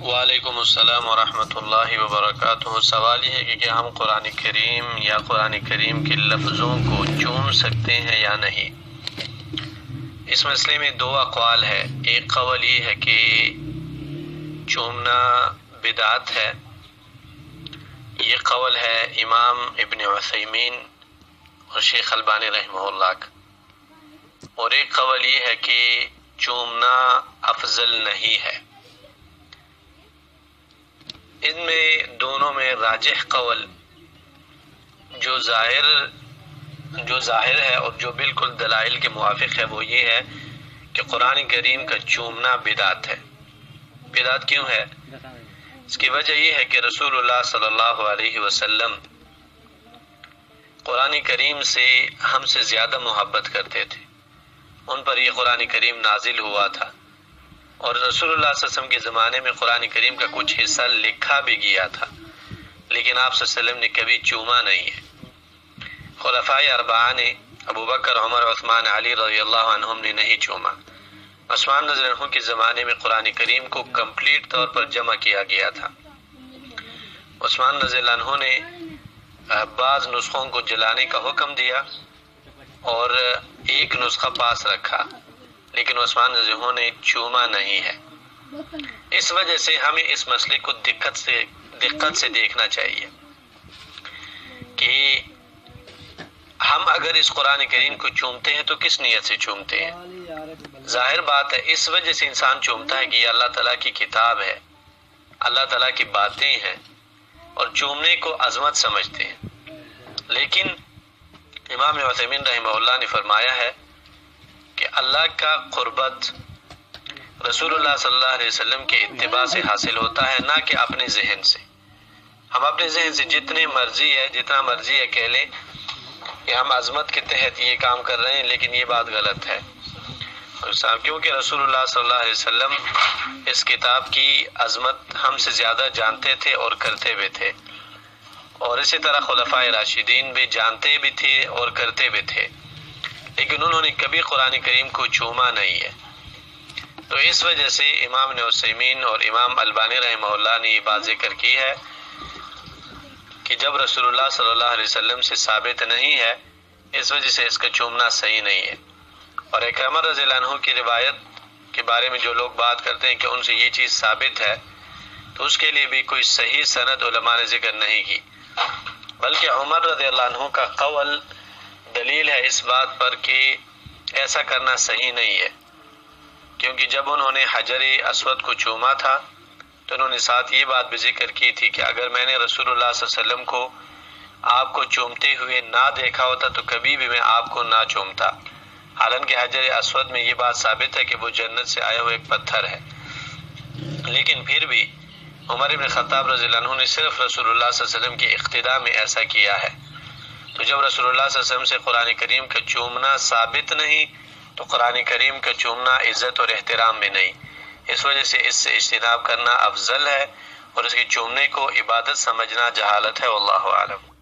وعلیکم السلام ورحمۃ اللہ وبرکاتہ۔ سوال یہ ہے کہ کیا ہم قرآن کریم یا قرآن کریم کے لفظوں کو چوم سکتے ہیں یا نہیں؟ اس مسئلے میں دو اقوال ہے۔ ایک قول یہ ہے کہ چومنا بدعت ہے، یہ قول ہے امام ابن عثیمین اور شیخ البانی رحمہ اللہ کا، اور ایک قول یہ ہے کہ چومنا افضل نہیں ہے۔ ان میں دونوں میں راجح قول جو ظاہر ہے اور جو بالکل دلائل کے موافق ہے وہ یہ ہے کہ قرآن کریم کا چومنا بدعت ہے۔ بدعت کیوں ہے؟ اس کی وجہ یہ ہے کہ رسول اللہ صلی اللہ علیہ وسلم قرآن کریم سے ہم سے زیادہ محبت کرتے تھے، ان پر یہ قرآن کریم نازل ہوا تھا، اور رسول اللہ صلی اللہ علیہ وسلم کے زمانے میں قرآن کریم کا کچھ حصہ لکھا بھی گیا تھا، لیکن آپ صلی اللہ علیہ وسلم نے کبھی چوما نہیں ہے۔ خلفائے اربعہ نے ابو بکر، عمر، عثمان، علی رضی اللہ عنہم نے نہیں چوما۔ عثمان رضی اللہ عنہ کے زمانے میں قرآن کریم کو کمپلیٹ طور پر جمع کیا گیا تھا۔ عثمان رضی اللہ عنہ نے بعض نسخوں کو جلانے کا حکم دیا اور ایک نسخہ پاس رکھا، لیکن عثمان رضی اللہ عنہ نے چوما نہیں ہے۔ اس وجہ سے ہمیں اس مسئلے کو دقت سے دیکھنا چاہیے کہ ہم اگر اس قرآن کریم کو چومتے ہیں تو کس نیت سے چومتے ہیں۔ ظاہر بات ہے اس وجہ سے انسان چومتا ہے کہ یہ اللہ تعالیٰ کی کتاب ہے، اللہ تعالیٰ کی باتیں ہیں، اور چومنے کو عظمت سمجھتے ہیں۔ لیکن امام عثیمین رحمہ اللہ نے فرمایا ہے کہ اللہ کا قربت رسول اللہ صلی اللہ علیہ وسلم کے اتباع سے حاصل ہوتا ہے، نہ کہ اپنے ذہن سے۔ ہم اپنے ذہن سے جتنا مرضی ہے کہہ لیں کہ ہم عظمت کے تحت یہ کام کر رہے ہیں، لیکن یہ بات غلط ہے، کیونکہ رسول اللہ صلی اللہ علیہ وسلم اس کتاب کی عظمت ہم سے زیادہ جانتے تھے اور کرتے بھی تھے، اور اسی طرح خلفائے راشدین بھی جانتے بھی تھے اور کرتے بھی تھے، لیکن انہوں نے کبھی قرآن کریم کو چوما نہیں ہے۔ تو اس وجہ سے امام ابن عثیمین اور امام البانی رحمہ اللہ نے یہ بات ذکر کی ہے کہ جب رسول اللہ صلی اللہ علیہ وسلم سے ثابت نہیں ہے، اس وجہ سے اس کا چومنا صحیح نہیں ہے۔ اور ایک عمر رضی اللہ عنہ کی روایت کے بارے میں جو لوگ بات کرتے ہیں کہ ان سے یہ چیز ثابت ہے، تو اس کے لیے بھی کوئی صحیح سند علماء نے ذکر نہیں کی، بلکہ عمر رضی اللہ عنہ کا قول دلیل ہے اس بات پر کہ ایسا کرنا صحیح نہیں ہے، کیونکہ جب انہوں نے حجر اسود کو چوما تھا تو انہوں نے ساتھ یہ بات بھی ذکر کی تھی کہ اگر میں نے رسول اللہ صلی اللہ علیہ وسلم کو آپ کو چومتے ہوئے نہ دیکھا ہوتا تو کبھی بھی میں آپ کو نہ چومتا، حالانکہ حجر اسود میں یہ بات ثابت ہے کہ وہ جنت سے آیا ہوا ایک پتھر ہے، لیکن پھر بھی عمر بن خطاب رضی اللہ عنہ نے صرف رسول اللہ صلی اللہ علیہ وسلم کی اقتداء میں ایسا کیا ہے۔ تو جب رسول اللہ صلی اللہ علیہ وسلم سے قرآن کریم کا چومنا ثابت نہیں تو قرآن کریم کا چومنا عزت اور احترام میں نہیں، اس وجہ سے اس سے اجتناب کرنا افضل ہے، اور اس کے چومنے کو عبادت سمجھنا جہالت ہے، واللہ اعلم۔